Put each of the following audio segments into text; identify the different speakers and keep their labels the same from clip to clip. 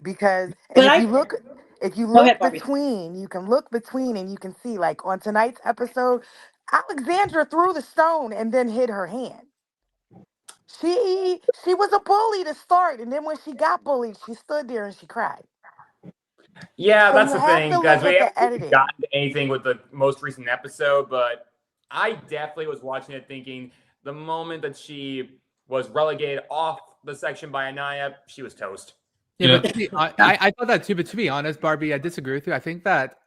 Speaker 1: because
Speaker 2: But
Speaker 1: and
Speaker 2: I
Speaker 1: if you
Speaker 2: go ahead,
Speaker 1: look
Speaker 2: Barbie.
Speaker 1: between, you can look between and you can see like on tonight's episode, Alexandra threw the stone and then hit her hand. She was a bully to start, and then when she got bullied, she stood there and she cried.
Speaker 3: Yeah,
Speaker 1: So
Speaker 3: that's
Speaker 1: you
Speaker 3: the
Speaker 1: have
Speaker 3: thing,
Speaker 1: to
Speaker 3: guys.
Speaker 1: look
Speaker 3: We
Speaker 1: at
Speaker 3: haven't
Speaker 1: the
Speaker 3: really
Speaker 1: editing.
Speaker 3: gotten to anything with the most recent episode, but I definitely was watching it thinking the moment that she was relegated off the section by Anaya, she was toast.
Speaker 4: Yeah,
Speaker 5: Yeah.
Speaker 4: but I thought that too. But to be honest, Barbie, I disagree with you. I think that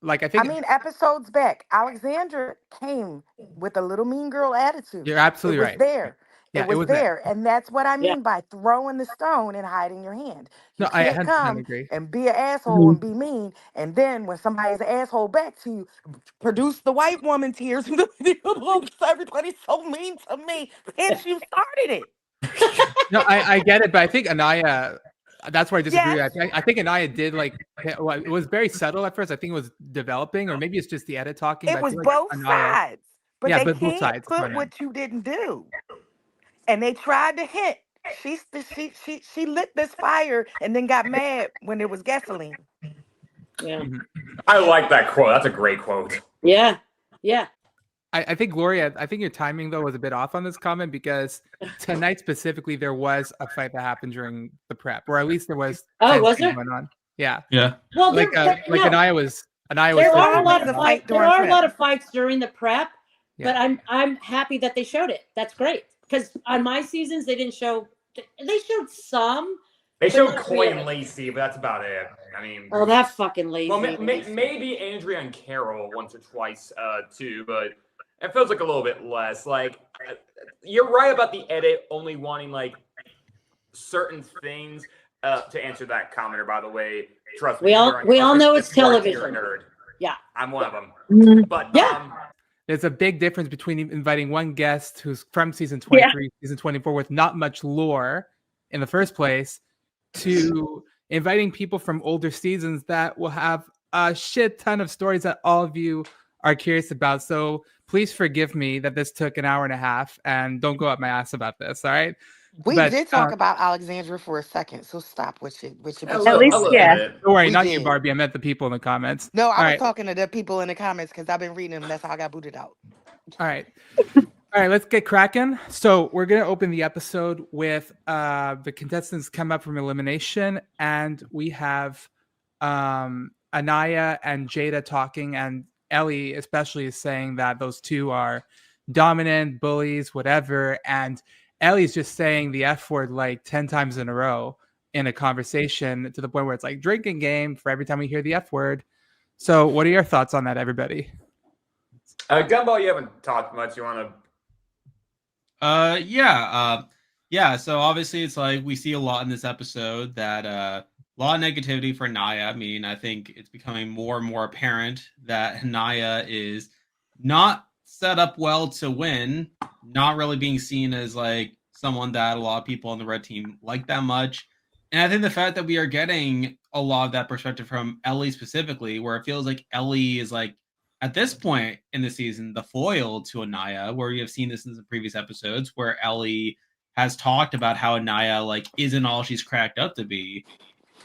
Speaker 4: like I
Speaker 1: I
Speaker 4: think
Speaker 1: mean, episodes back, Alexandra came with a little mean girl attitude.
Speaker 4: you're
Speaker 1: It
Speaker 4: absolutely
Speaker 1: was
Speaker 4: right.
Speaker 1: there. It
Speaker 4: Yeah, it
Speaker 1: was
Speaker 4: was there.
Speaker 1: there. And that's what I
Speaker 2: Yeah.
Speaker 1: mean by throwing the stone and hiding your hand. You
Speaker 4: No, I
Speaker 1: can't
Speaker 4: 100%
Speaker 1: come
Speaker 4: agree.
Speaker 1: and be an asshole
Speaker 2: Mhm.
Speaker 1: and be mean. And then when somebody's an asshole back to you, produce the white woman tears. Everybody's so mean to me. Since you started it.
Speaker 4: No, I get it, but I think Anaya. That's where I disagree.
Speaker 1: Yes,
Speaker 4: I think Anaya did like well, it was very subtle at first. I think it was developing, or maybe it's just the edit talking.
Speaker 1: it
Speaker 4: But I
Speaker 1: was
Speaker 4: feel like
Speaker 1: both
Speaker 4: Anaya,
Speaker 1: sides. But
Speaker 4: yeah,
Speaker 1: they
Speaker 4: but both
Speaker 1: can't
Speaker 4: sides. That's what I
Speaker 1: put
Speaker 4: meant.
Speaker 1: what you didn't do. And they tried to hint. She lit this fire and then got mad when it was gasoline.
Speaker 2: Yeah.
Speaker 4: Mhm.
Speaker 3: I like that quote. That's a great quote.
Speaker 2: Yeah. Yeah.
Speaker 4: I think Gloria, I think your timing though was a bit off on this comment because tonight specifically there was a fight that happened during the prep, or at least there was
Speaker 2: Oh, was
Speaker 4: tension
Speaker 2: there?
Speaker 4: going on. Yeah,
Speaker 5: Yeah.
Speaker 2: Well,
Speaker 4: like
Speaker 2: no.
Speaker 4: Anaya was
Speaker 2: There
Speaker 4: still
Speaker 2: are a
Speaker 4: doing
Speaker 2: lot
Speaker 1: always
Speaker 2: of
Speaker 1: a
Speaker 4: well.
Speaker 1: fight
Speaker 2: fight. There
Speaker 1: during
Speaker 2: are a
Speaker 1: prep.
Speaker 2: lot of fights during the prep, but
Speaker 4: Yeah.
Speaker 2: I'm happy that they showed it. That's great because on my seasons they didn't show. They showed some.
Speaker 3: They
Speaker 2: But
Speaker 3: showed
Speaker 2: not
Speaker 3: Coy and
Speaker 2: really.
Speaker 3: Lacey, but that's about it. I mean,
Speaker 2: Oh, that fucking lazy.
Speaker 3: well, maybe Andrea and Carol once or twice too, but it feels like a little bit less. Like you're right about the edit only wanting like certain things. To answer that commenter, by the way, trust me,
Speaker 2: We all know it's
Speaker 3: you're a
Speaker 2: television.
Speaker 3: nerd.
Speaker 2: Yeah.
Speaker 3: I'm one of them.
Speaker 2: Mhm.
Speaker 3: But
Speaker 2: Yeah.
Speaker 4: There's a big difference between inviting one guest who's from season
Speaker 2: Yeah.
Speaker 4: 23, season 24 with not much lore in the first place, to inviting people from older seasons that will have a shit ton of stories that all of you are curious about. So please forgive me that this took an hour and a half, and don't go up my ass about this. All right.
Speaker 1: We
Speaker 4: But
Speaker 1: did talk about Alexandra for a second, so stop with your
Speaker 3: a
Speaker 1: bitch.
Speaker 3: little bit.
Speaker 4: don't worry,
Speaker 1: We
Speaker 4: not you,
Speaker 1: did.
Speaker 4: Barbie. I meant the people in the comments.
Speaker 1: No,
Speaker 4: All
Speaker 1: I was
Speaker 4: right.
Speaker 1: talking to the people in the comments because I've been reading them. That's how I got booted out.
Speaker 4: All right. All right, let's get cracking. So we're gonna open the episode with the contestants come up from elimination, and we have Anaya and Jada talking, and Ellie especially is saying that those two are dominant bullies, whatever. And Ellie's just saying the F word like 10 times in a row in a conversation to the point where it's like drinking game for every time we hear the F word. So what are your thoughts on that, everybody?
Speaker 3: Gumball, you haven't talked much. You want to?
Speaker 5: Yeah. So obviously, it's like we see a lot in this episode that a lot of negativity for Naya. I mean, I think it's becoming more and more apparent that Naya is not set up well to win, not really being seen as like someone that a lot of people on the red team like that much. And I think the fact that we are getting a lot of that perspective from Ellie specifically, where it feels like Ellie is like at this point in the season, the foil to Anaya, where we have seen this in the previous episodes, where Ellie has talked about how Anaya like isn't all she's cracked up to be.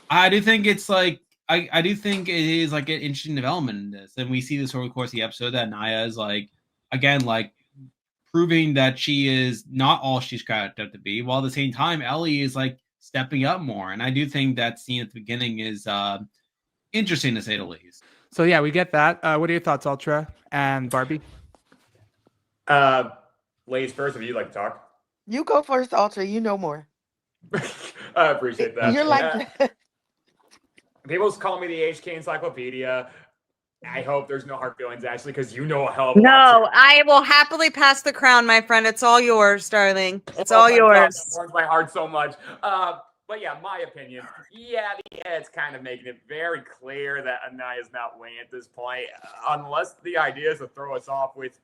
Speaker 5: I do think it's like I do think it is like an interesting development in this, and we see this over the course of the episode that Anaya is like again like proving that she is not all she's cracked up to be, while at the same time Ellie is like stepping up more, and I do think that scene at the beginning is interesting to say the least.
Speaker 4: So yeah, we get that. What are your thoughts, Ultra and Barbie?
Speaker 3: Ladies first, if you'd like to talk.
Speaker 1: You go first, Ultra. You know more.
Speaker 3: I appreciate that.
Speaker 1: You're like,
Speaker 3: People call me the HK Encyclopedia. I hope there's no hard feelings, Ashley, because you know a hell of a lot.
Speaker 6: No, I will happily pass the crown, my friend. It's all yours, darling. It's all
Speaker 3: my God,
Speaker 6: yours.
Speaker 3: that warms my heart so much. But yeah, my opinion. Yeah, it's kind of making it very clear that Anaya's not winning at this point, unless the idea is to throw us off with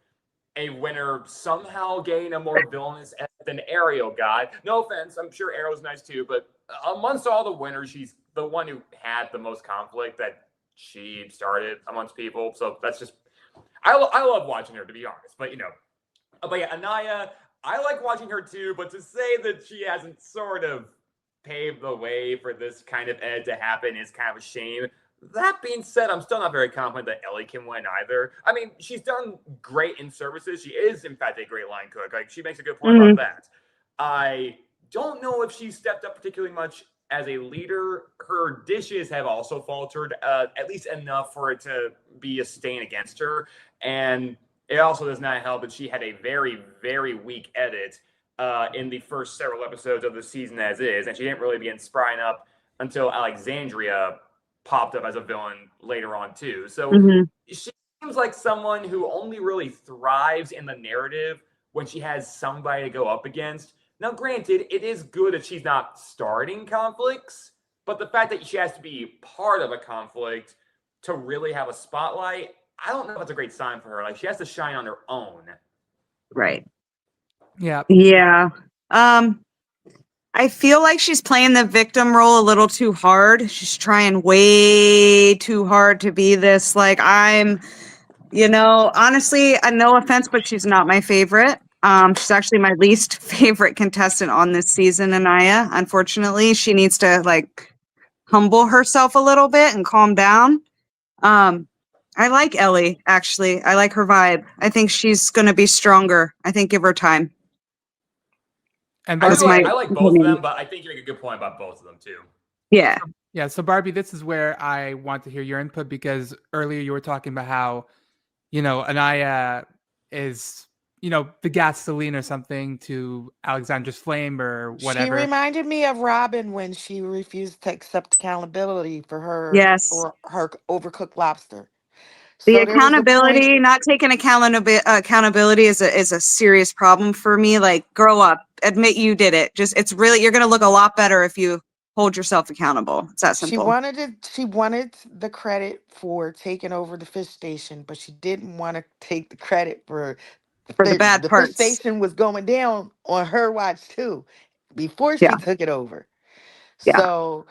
Speaker 3: a winner somehow getting a more villainous than Ariel got. No offense, I'm sure Ariel's nice too, but amongst all the winners, she's the one who had the most conflict that she started amongst people. So that's just, I love watching her, to be honest. But but yeah, Anaya, I like watching her too. But to say that she hasn't sort of paved the way for this kind of edge to happen is kind of a shame. That being said, I'm still not very confident that Ellie can win either. I mean, she's done great in services. She is, in fact, a great line cook. Like, she makes a good point about that. I don't know if she's stepped up particularly much as a leader. Her dishes have also faltered, at least enough for it to be a stain against her. And it also does not help that she had a very, very weak edit in the first several episodes of the season as is. And she didn't really begin sprying up until Alexandria popped up as a villain later on too. So she seems like someone who only really thrives in the narrative when she has somebody to go up against. Now, granted, it is good that she's not starting conflicts, but the fact that she has to be part of a conflict to really have a spotlight, I don't know if that's a great sign for her. Like, she has to shine on her own.
Speaker 6: Right.
Speaker 4: Yeah.
Speaker 6: Yeah. I feel like she's playing the victim role a little too hard. She's trying way too hard to be this, like, honestly, no offense, but she's not my favorite. She's actually my least favorite contestant on this season, Anaya. Unfortunately, she needs to like humble herself a little bit and calm down. I like Ellie, actually. I like her vibe. I think she's going to be stronger. I think give her time.
Speaker 4: And
Speaker 3: I
Speaker 4: Barbie,
Speaker 3: like both of them, but I think you make a good point about both of them too.
Speaker 6: Yeah.
Speaker 4: Yeah, so Barbie, this is where I want to hear your input, because earlier you were talking about how, Anaya is, the gasoline or something to Alexandra's flame or whatever.
Speaker 1: She reminded me of Robin when she refused to accept accountability for her
Speaker 6: Yes.
Speaker 1: or her overcooked lobster.
Speaker 6: The
Speaker 1: So there was a point.
Speaker 6: accountability, not taking accountability is a serious problem for me. Like, grow up, admit you did it. It's really, you're going to look a lot better if you hold yourself accountable. It's that simple.
Speaker 1: She wanted the credit for taking over the fish station, but she didn't want to take the credit for
Speaker 6: the bad parts.
Speaker 1: fish station was going down on her watch too, before she took it over.
Speaker 6: Yeah.
Speaker 1: So,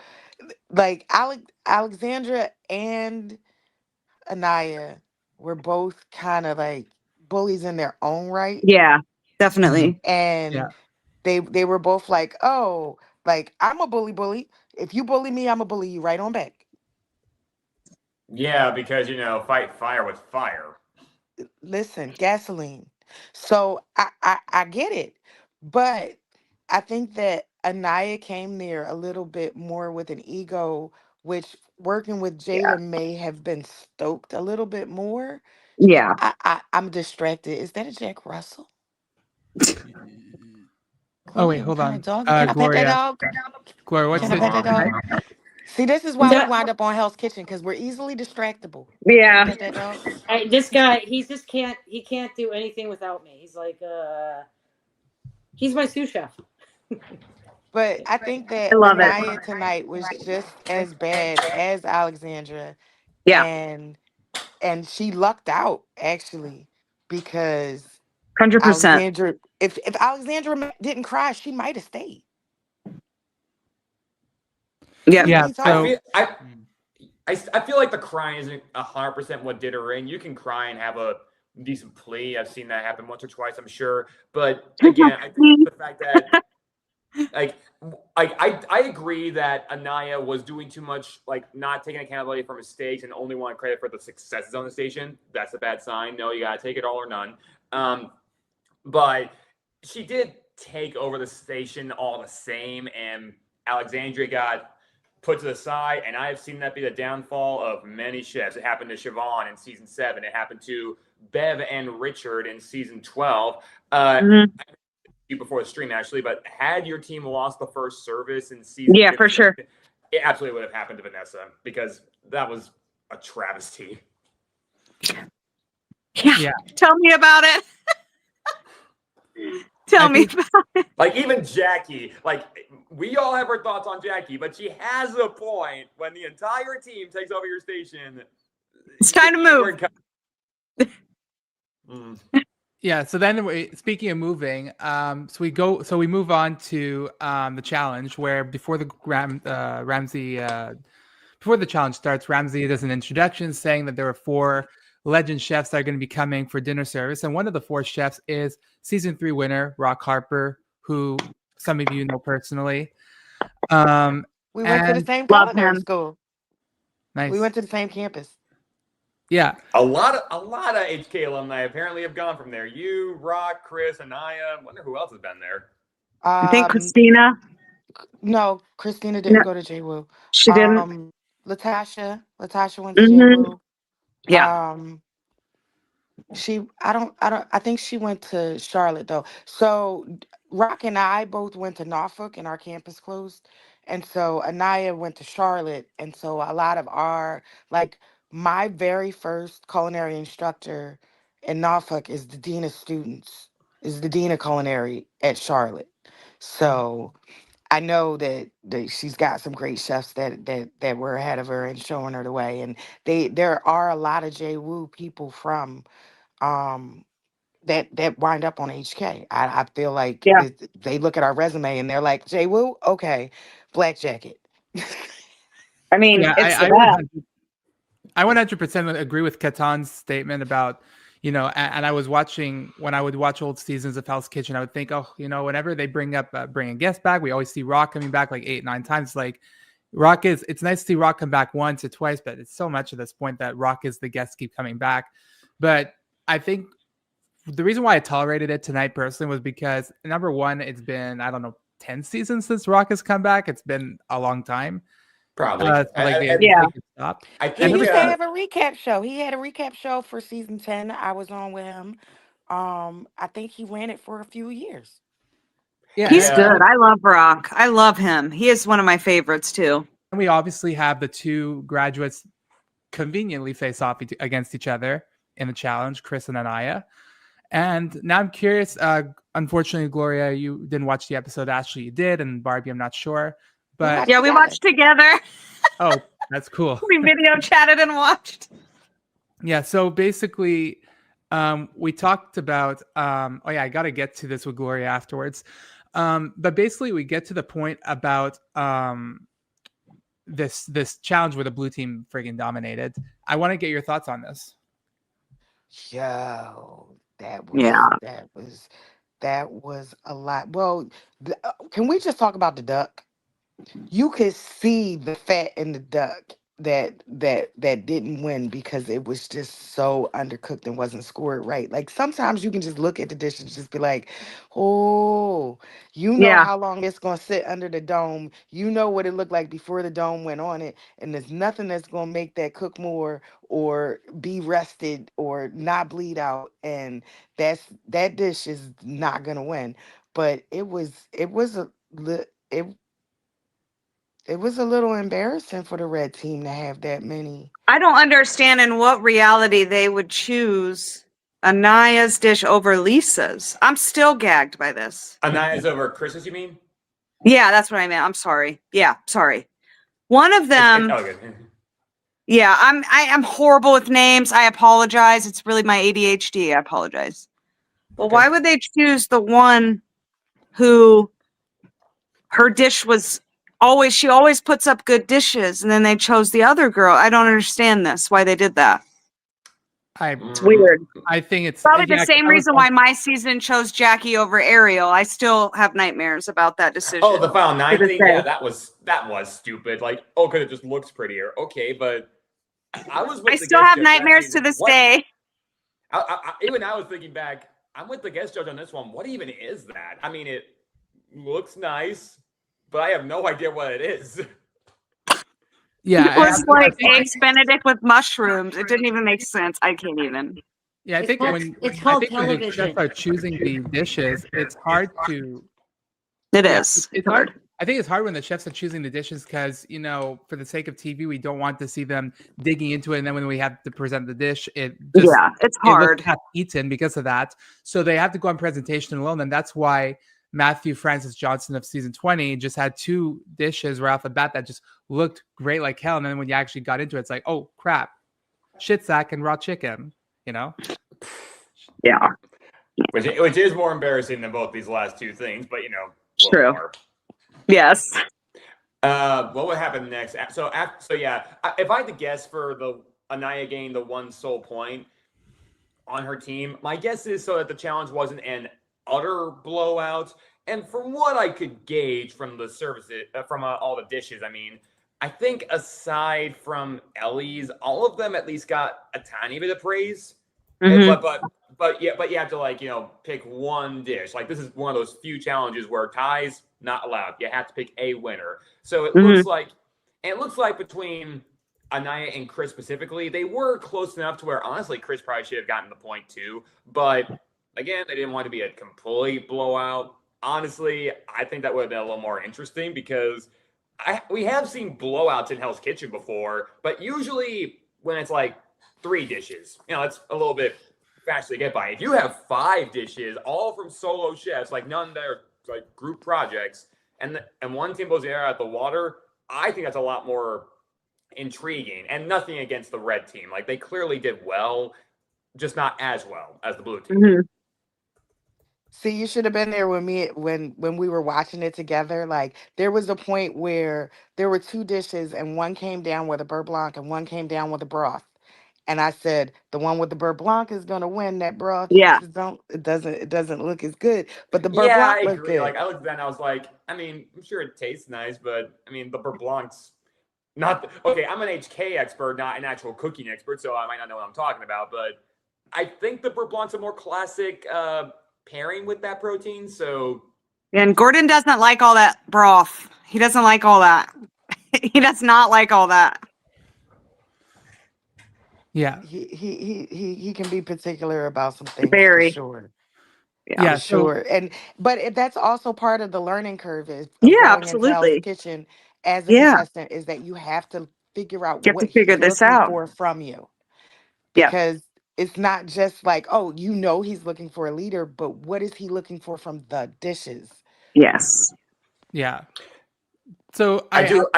Speaker 1: like, Alexandra and Anaya were both kind of like bullies in their own right.
Speaker 6: Yeah, definitely.
Speaker 1: And they were both like, oh, like, I'm a bully. If you bully me, I'm gonna bully you right on back.
Speaker 3: Yeah, because fight fire with fire.
Speaker 1: Listen, gasoline. So I get it, but I think that Anaya came there a little bit more with an ego, which working with Jada may have been stoked a little bit more.
Speaker 6: Yeah.
Speaker 1: I'm distracted. Is that a Jack Russell?
Speaker 4: Oh, wait,
Speaker 1: Gloria,
Speaker 4: hold
Speaker 1: what kind
Speaker 4: on.
Speaker 1: of dog? Can I pet that
Speaker 4: Gloria.
Speaker 1: dog?
Speaker 4: Gloria, what's
Speaker 1: Can I pet that
Speaker 4: the...
Speaker 1: dog? See, this is why we wind up on Hell's Kitchen, because we're easily distractible.
Speaker 6: Yeah.
Speaker 1: Can I pet that dog?
Speaker 2: This guy, he can't do anything without me. He's like, he's my sous chef.
Speaker 1: But I think that
Speaker 6: I love it.
Speaker 1: Anaya tonight was just as bad as Alexandra.
Speaker 6: Yeah.
Speaker 1: And she lucked out, actually, because
Speaker 6: 100%.
Speaker 1: Alexandra, if Alexandra didn't cry, she might have stayed.
Speaker 6: Yeah.
Speaker 4: Yeah.
Speaker 1: So
Speaker 3: I feel like the crying isn't 100% what did her in. You can cry and have a decent plea. I've seen that happen once or twice, I'm sure. But again, I think the fact that I agree that Anaya was doing too much, like not taking accountability for mistakes and only wanting credit for the successes on the station. That's a bad sign. No, you gotta take it all or none. But she did take over the station all the same, and Alexandria got put to the side, and I have seen that be the downfall of many chefs. It happened to Siobhan in season 7. It happened to Bev and Richard in season 12. Before the stream, actually, but had your team lost the first service in season 15,
Speaker 6: for sure,
Speaker 3: it absolutely would have happened to Vanessa, because that was a travesty.
Speaker 6: Yeah. Tell me about it. Tell me about it.
Speaker 3: Like, even Jackie, like, we all have our thoughts on Jackie, but she has a point when the entire team takes over your station.
Speaker 6: It's time to move.
Speaker 4: Yeah. So then, speaking of moving, so we move on to the challenge, where before the before the challenge starts, Ramsey does an introduction saying that there are 4 legend chefs that are going to be coming for dinner service, and one of the 4 chefs is season 3 winner Rock Harper, who some of you know personally.
Speaker 1: We went to the
Speaker 4: And
Speaker 1: same
Speaker 6: Love
Speaker 1: culinary
Speaker 6: him.
Speaker 1: school.
Speaker 4: nice.
Speaker 1: We went to the same campus.
Speaker 4: Yeah.
Speaker 3: A lot of HK alumni apparently have gone from there. You, Rock, Chris, Anaya. I wonder who else has been there.
Speaker 6: I think
Speaker 1: Um,
Speaker 6: Christina.
Speaker 1: no, Christina
Speaker 6: No,
Speaker 1: didn't go to JWU.
Speaker 6: she didn't.
Speaker 1: Latasha went to
Speaker 6: Hmm.
Speaker 1: JWU.
Speaker 6: Yeah.
Speaker 1: Um, I think she went to Charlotte though. So Rock and I both went to Norfolk and our campus closed. And so Anaya went to Charlotte. And so a lot of like my very first culinary instructor in Norfolk is the dean of students, is the dean of culinary at Charlotte. So I know that she's got some great chefs that were ahead of her and showing her the way. And there are a lot of JWU people from um that wind up on HK. I feel like
Speaker 6: Yeah.
Speaker 1: they look at our resume and they're like, Jay Woo, okay, black jacket.
Speaker 6: I mean,
Speaker 4: Yeah,
Speaker 6: it's the
Speaker 4: I
Speaker 6: best.
Speaker 4: 100% agree with Katan's statement about, and I was watching when I would watch old seasons of Hell's Kitchen, I would think, oh, whenever they bring a guest back, we always see Rock coming back like 8-9 times. Like it's nice to see Rock come back once or twice, but it's so much at this point that Rock is the guest keep coming back. But I think the reason why I tolerated it tonight personally was because number one, it's been, I don't know, 10 seasons since Rock has come back. It's been a long time.
Speaker 3: Probably.
Speaker 4: So like they
Speaker 6: Yeah.
Speaker 4: make it stop.
Speaker 3: I
Speaker 1: He
Speaker 3: think.
Speaker 1: used to have a recap show. He had a recap show for season 10. I was on with him. I think he ran it for a few years.
Speaker 4: Yeah,
Speaker 6: He's
Speaker 3: Yeah.
Speaker 6: good. I love Rock. I love him. He is one of my favorites too.
Speaker 4: and we obviously have the two graduates conveniently face off against each other in the challenge, Chris and Anaya. And now I'm curious. Unfortunately, Gloria, you didn't watch the episode. Ashley, you did, and Barbie, I'm not sure. But
Speaker 6: Yeah, we
Speaker 1: Together.
Speaker 6: watched together.
Speaker 4: oh, that's cool.
Speaker 6: We video chatted and watched.
Speaker 4: Yeah. So basically, we talked about. Oh yeah, I got to get to this with Gloria afterwards. But basically, we get to the point about this challenge where the blue team friggin' dominated. I want to get your thoughts on this.
Speaker 1: Yo,
Speaker 6: Yeah.
Speaker 1: that was a lot. Well, can we just talk about the duck? You could see the fat in the duck that didn't win because it was just so undercooked and wasn't scored right. Like sometimes you can just look at the dish and just be like, oh, you know
Speaker 6: Yeah.
Speaker 1: how long it's gonna sit under the dome. You know what it looked like before the dome went on it, and there's nothing that's gonna make that cook more or be rested or not bleed out. And that dish is not gonna win. But it it was a little embarrassing for the red team to have that many.
Speaker 6: I don't understand in what reality they would choose Anaya's dish over Lisa's. I'm still gagged by this.
Speaker 3: Anaya's over Chris's, you mean?
Speaker 6: Yeah, that's what I meant. I'm sorry. Yeah, sorry. One of them.
Speaker 3: Oh, good.
Speaker 6: Yeah, I'm horrible with names. I apologize. It's really my ADHD. I apologize. Well,
Speaker 3: Okay.
Speaker 6: why would they choose the one who her dish was she always puts up good dishes, and then they chose the other girl? I don't understand this. Why they did that? It's weird.
Speaker 4: I think it's
Speaker 6: Probably the
Speaker 4: yeah,
Speaker 6: same reason why my season chose Jackie over Ariel. I still have nightmares about that decision.
Speaker 3: Oh, the Final Nine
Speaker 6: To this
Speaker 3: thing?
Speaker 6: day.
Speaker 3: Yeah, that was stupid. Like, oh, because it just looks prettier. Okay, but I was with
Speaker 6: I
Speaker 3: the
Speaker 6: still
Speaker 3: guest
Speaker 6: have
Speaker 3: judge that
Speaker 6: nightmares to
Speaker 3: season.
Speaker 6: this
Speaker 3: What-
Speaker 6: day.
Speaker 3: Even I was thinking back, I'm with the guest judge on this one. What even is that? I mean, it looks nice, but I have no idea what it is.
Speaker 4: yeah.
Speaker 6: It was
Speaker 4: I
Speaker 6: like
Speaker 4: think-
Speaker 6: eggs Benedict with mushrooms. It didn't even make sense. I can't even.
Speaker 4: Yeah, I
Speaker 2: It's
Speaker 4: think
Speaker 2: called-
Speaker 4: when
Speaker 2: it's
Speaker 4: I
Speaker 2: called
Speaker 4: think when the
Speaker 2: television.
Speaker 4: chefs are choosing the dishes, it's hard to.
Speaker 6: It
Speaker 4: Yeah,
Speaker 6: is.
Speaker 4: it's hard. I think it's hard when the chefs are choosing the dishes because for the sake of TV, we don't want to see them digging into it, and then when we have to present the dish, it just
Speaker 6: Yeah, it's
Speaker 4: it looks
Speaker 6: hard.
Speaker 4: half eaten because of that. So they have to go on presentation alone, and that's why Matthew Francis Johnson of season 20 just had two dishes right off the bat that just looked great like hell, and then when you actually got into it, it's like, oh crap, shit sack and raw chicken.
Speaker 6: Yeah,
Speaker 3: Which is more embarrassing than both these last two things, but
Speaker 6: True.
Speaker 3: more.
Speaker 6: yes.
Speaker 3: What would happen next? So yeah, if I had to guess for the Anaya getting the one sole point on her team, my guess is so that the challenge wasn't an utter blowout. And from what I could gauge from the services, from all the dishes, I mean, I think aside from Ellie's, all of them at least got a tiny bit of praise.
Speaker 6: Mm-hmm.
Speaker 3: But you have to like pick one dish. Like this is one of those few challenges where ties not allowed. You have to pick a winner. So
Speaker 6: Mm-hmm.
Speaker 3: it looks like between Anaya and Chris specifically, they were close enough to where honestly Chris probably should have gotten the point too. But again, they didn't want to be a complete blowout. Honestly, I think that would have been a little more interesting because we have seen blowouts in Hell's Kitchen before, but usually when it's like 3 dishes, it's a little bit faster to get by. If you have 5 dishes, all from solo chefs, like none that are like group projects, and one team blows the air out the water, I think that's a lot more intriguing. And nothing against the red team. Like they clearly did well, just not as well as the blue team.
Speaker 6: Mm-hmm.
Speaker 1: See, you should have been there with me when we were watching it together. Like there was a point where there were 2 dishes and one came down with a beurre blanc and one came down with a broth. And I said the one with the beurre blanc is gonna win. That broth
Speaker 6: Yeah.
Speaker 1: it doesn't look as good, but the beurre
Speaker 3: Yeah,
Speaker 1: blanc
Speaker 3: I
Speaker 1: looked
Speaker 3: agree.
Speaker 1: good.
Speaker 3: Like I looked at that and I was like, I mean, I'm sure it tastes nice, but I mean, the beurre blanc's not okay. I'm an HK expert, not an actual cooking expert, so I might not know what I'm talking about. But I think the beurre blanc's a more classic pairing with that protein. So
Speaker 6: And Gordon doesn't like all that broth. He doesn't like all that. He does not like all that.
Speaker 4: Yeah.
Speaker 1: He can be particular about some things for
Speaker 6: Very.
Speaker 1: sure.
Speaker 6: Yeah.
Speaker 4: Yeah.
Speaker 1: For
Speaker 4: So
Speaker 1: sure. That's also part of the learning curve of
Speaker 6: Yeah,
Speaker 1: going into Hell's
Speaker 6: absolutely.
Speaker 1: Kitchen as a
Speaker 6: Yeah.
Speaker 1: contestant is that you have to figure out
Speaker 6: You have
Speaker 1: what
Speaker 6: to figure
Speaker 1: he's
Speaker 6: this
Speaker 1: looking
Speaker 6: out.
Speaker 1: for from you.
Speaker 6: Yeah.
Speaker 1: Because it's not just like, oh, he's looking for a leader, but what is he looking for from the dishes?
Speaker 6: Yes.
Speaker 4: yeah. So
Speaker 3: I
Speaker 4: I have to,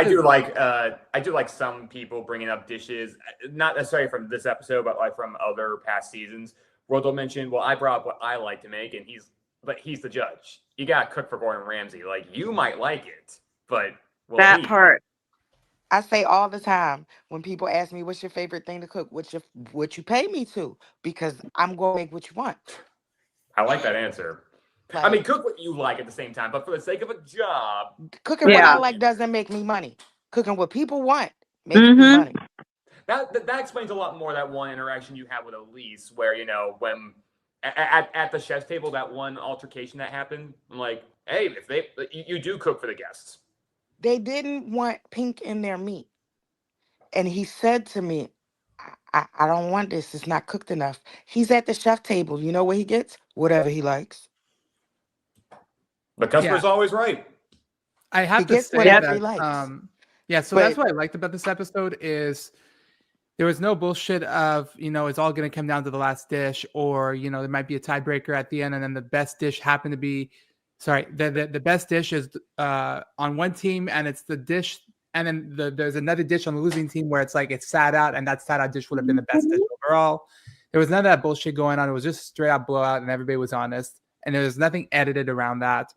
Speaker 3: I do like some people bringing up dishes, not necessarily from this episode, but like from other past seasons. Where they'll mention, well, I brought up what I like to make, and he's the judge. You got to cook for Gordon Ramsay. Like you might like it, but will
Speaker 6: That
Speaker 3: he?
Speaker 6: part.
Speaker 1: I say all the time when people ask me what's your favorite thing to cook, what you pay me to, because I'm gonna make what you want.
Speaker 3: I like that answer. I mean,
Speaker 1: Like
Speaker 3: cook what you like at the same time, but for the sake of a job,
Speaker 1: cooking
Speaker 3: I
Speaker 1: what I
Speaker 6: Yeah.
Speaker 3: do
Speaker 1: like doesn't make me money. Cooking what people want makes me
Speaker 6: Mm-hmm.
Speaker 1: money.
Speaker 3: that explains a lot more that one interaction you had with Elise, where when at the chef's table, that one altercation that happened. I'm like, hey, if you do cook for the guests.
Speaker 1: They didn't want pink in their meat. And he said to me, I don't want this. It's not cooked enough. He's at the chef table. You know what he gets? Whatever he likes.
Speaker 3: The
Speaker 4: yeah.
Speaker 3: customer's always right.
Speaker 4: I
Speaker 1: He
Speaker 4: have to
Speaker 1: gets
Speaker 4: say
Speaker 1: whatever
Speaker 4: that
Speaker 1: he likes.
Speaker 4: yeah, so that's
Speaker 1: But
Speaker 4: what I liked about this episode is there was no bullshit of, it's all going to come down to the last dish, or, there might be a tiebreaker at the end and then the best dish happened to be, sorry, the best dish is on one team and it's the dish, and then there's another dish on the losing team where it's like it's sat out and that sat out dish would have been the best dish overall. There was none of that bullshit going on. It was just straight out blowout and everybody was honest. And there was nothing edited around that.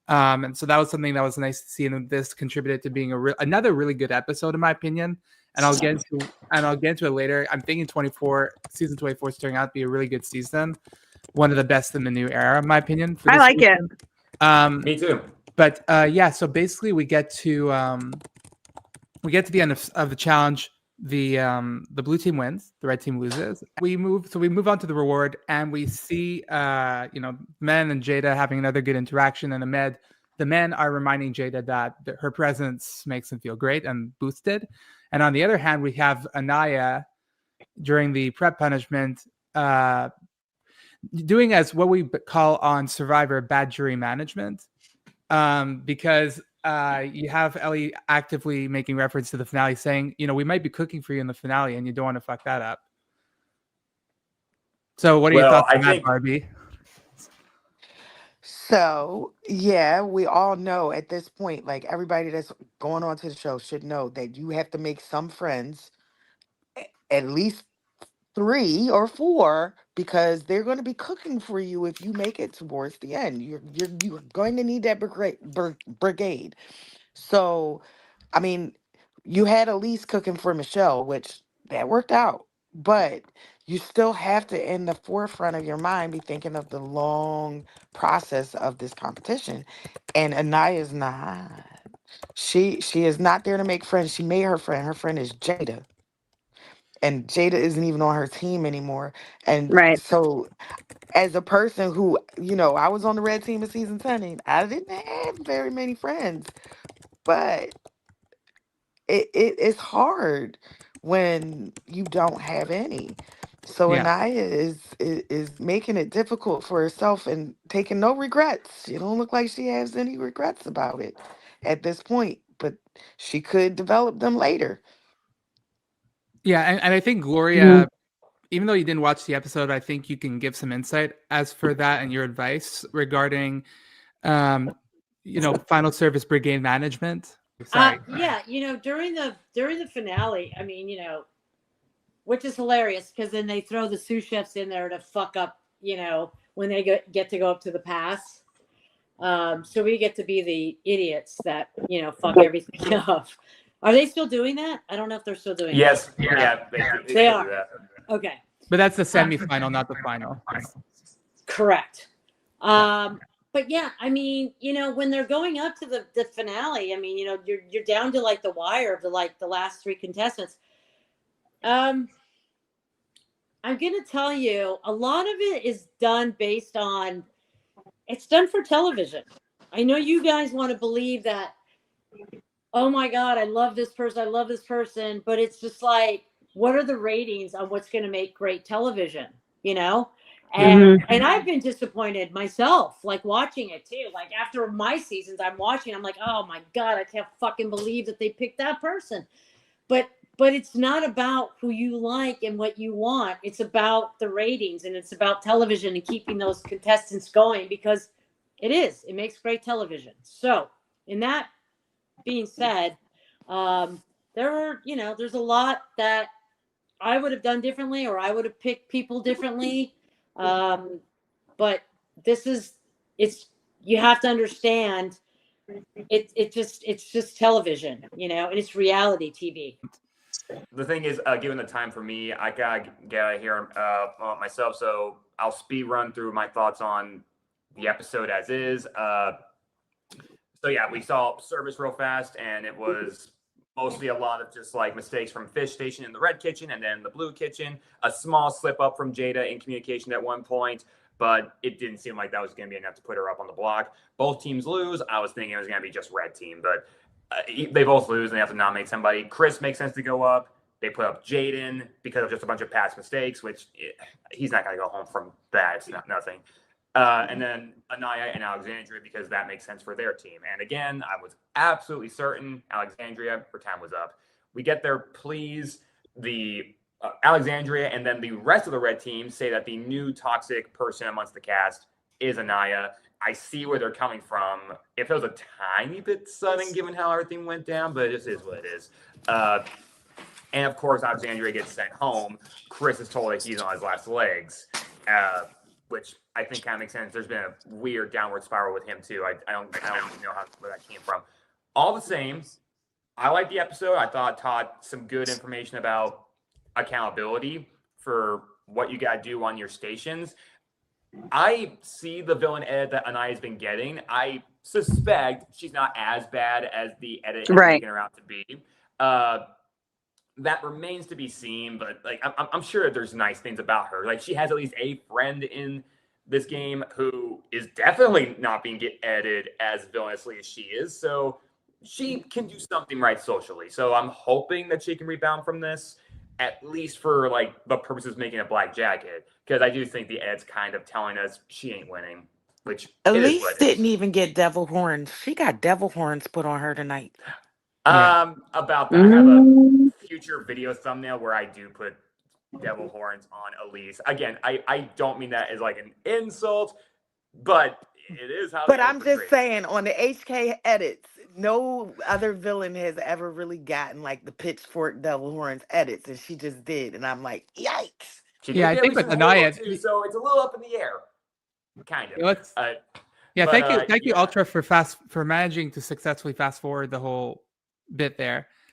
Speaker 4: And so that was something that was nice to see, and this contributed to being another really good episode in my opinion. And I'll get into it later. I'm thinking season 24 is turning out to be a really good season, one of the best in the new era, in my opinion. For
Speaker 6: I
Speaker 4: this
Speaker 6: like it.
Speaker 4: season.
Speaker 3: Me too.
Speaker 4: But yeah, so basically we get to the end of the challenge. The blue team wins, the red team loses. We move on to the reward, and we see Men and Jada having another good interaction. And the men are reminding Jada that her presence makes them feel great and boosted. And on the other hand, we have Anaya during the prep punishment doing as what we call on Survivor bad jury management, because you have Ellie actively making reference to the finale, saying, we might be cooking for you in the finale, and you don't want to fuck that up. So, what are your thoughts on that, Barbie?
Speaker 1: so yeah, we all know at this point, like everybody that's going on to the show should know that you have to make some friends, at least 3 or 4, because they're going to be cooking for you if you make it towards the end. You're going to need that brigade. So, I mean, you had Elise cooking for Michelle, which that worked out. But you still have to, in the forefront of your mind, be thinking of the long process of this competition. And Anaya's not. She is not there to make friends. She made her friend. Her friend is Jada. And Jada isn't even on her team anymore. And
Speaker 6: Right.
Speaker 1: so as a person who, I was on the red team in season 10 and I didn't have very many friends. But it's hard when you don't have any. So
Speaker 4: Yeah.
Speaker 1: Anaya is making it difficult for herself and taking no regrets. She don't look like she has any regrets about it at this point, but she could develop them later.
Speaker 4: Yeah, and I think
Speaker 6: Mhm.
Speaker 4: Gloria, even though you didn't watch the episode, I think you can give some insight as for that and your advice regarding, um, final service brigade management. Sorry.
Speaker 2: Yeah, during the finale, I mean, which is hilarious because then they throw the sous chefs in there to fuck up, when they get to go up to the pass. So we get to be the idiots that fuck everything up. Are they still doing that? I don't know if they're still doing
Speaker 3: Yes,
Speaker 2: that.
Speaker 3: yeah, they
Speaker 2: They
Speaker 3: still do
Speaker 2: are.
Speaker 3: that.
Speaker 2: Okay,
Speaker 4: But that's the semifinal, not the final.
Speaker 2: correct. But yeah, I mean, when they're going up to the finale, I mean, you're down to like the wire of the last three contestants. I'm gonna tell you, a lot of it is done based on it's done for television. I know you guys want to believe that, oh my God, I love this person, but it's just like, what are the ratings on what's going to make great television, you know? And
Speaker 6: Mhm.
Speaker 2: I've been disappointed myself, like watching it too. Like after my seasons, I'm watching, I'm like, oh my God, I can't fucking believe that they picked that person. But it's not about who you like and what you want. It's about the ratings and it's about television and keeping those contestants going because it makes great television. So in that being said, there's a lot that I would have done differently or I would have picked people differently. But this is, it's, you have to understand it's just television, and it's reality TV.
Speaker 3: The thing is, given the time for me, I gotta get out of here myself. So I'll speed run through my thoughts on the episode as is. So yeah, we saw service real fast, and it was mostly a lot of just like mistakes from Fish Station in the red kitchen and then the blue kitchen. A small slip up from Jada in communication at one point, but it didn't seem like that was going to be enough to put her up on the block. Both teams lose. I was thinking it was going to be just red team, but they both lose and they have to nominate somebody. Chris makes sense to go up. They put up Jaden because of just a bunch of past mistakes, which he's not going to go home from that. It's not nothing. And then Anaya and Alexandria because that makes sense for their team. And again, I was absolutely certain Alexandria, her time was up. We get their pleas. The Alexandria and then the rest of the red team say that the new toxic person amongst the cast is Anaya. I see where they're coming from. If it was a tiny bit sudden, given how everything went down, but it just is what it is. And of course, Alexandria gets sent home. Chris is told that he's on his last legs, which I think kind of makes sense. There's been a weird downward spiral with him too. I don't know where that came from. All the same, I like the episode. I thought it taught some good information about accountability for what you got to do on your stations. I see the villain edit that Anaya's been getting. I suspect she's not as bad as the edit is making her out to be. That remains to be seen, but like I'm sure there's nice things about her. Like she has at least a friend in this game who is definitely not being edited as villainously as she is. So she can do something right socially. So I'm hoping that she can rebound from this, at least for like the purposes of making a black jacket, because I do think the edit's kind of telling us she ain't winning, which
Speaker 1: Elise didn't even get devil horns. She got devil horns put on her tonight.
Speaker 3: About that, I have a future video thumbnail where I do put devil horns on Elise. Again, I don't mean that as like an insult, but it is how.
Speaker 1: But I'm just saying, on the HK edits, no other villain has ever really gotten like the pitchfork devil horns edits, and she just did, and I'm like, yikes.
Speaker 4: Yeah, I think with Anaya,
Speaker 3: too, so it's a little up in the air, kind of.
Speaker 4: Thank you, Ultra, for managing to successfully fast forward the whole bit there.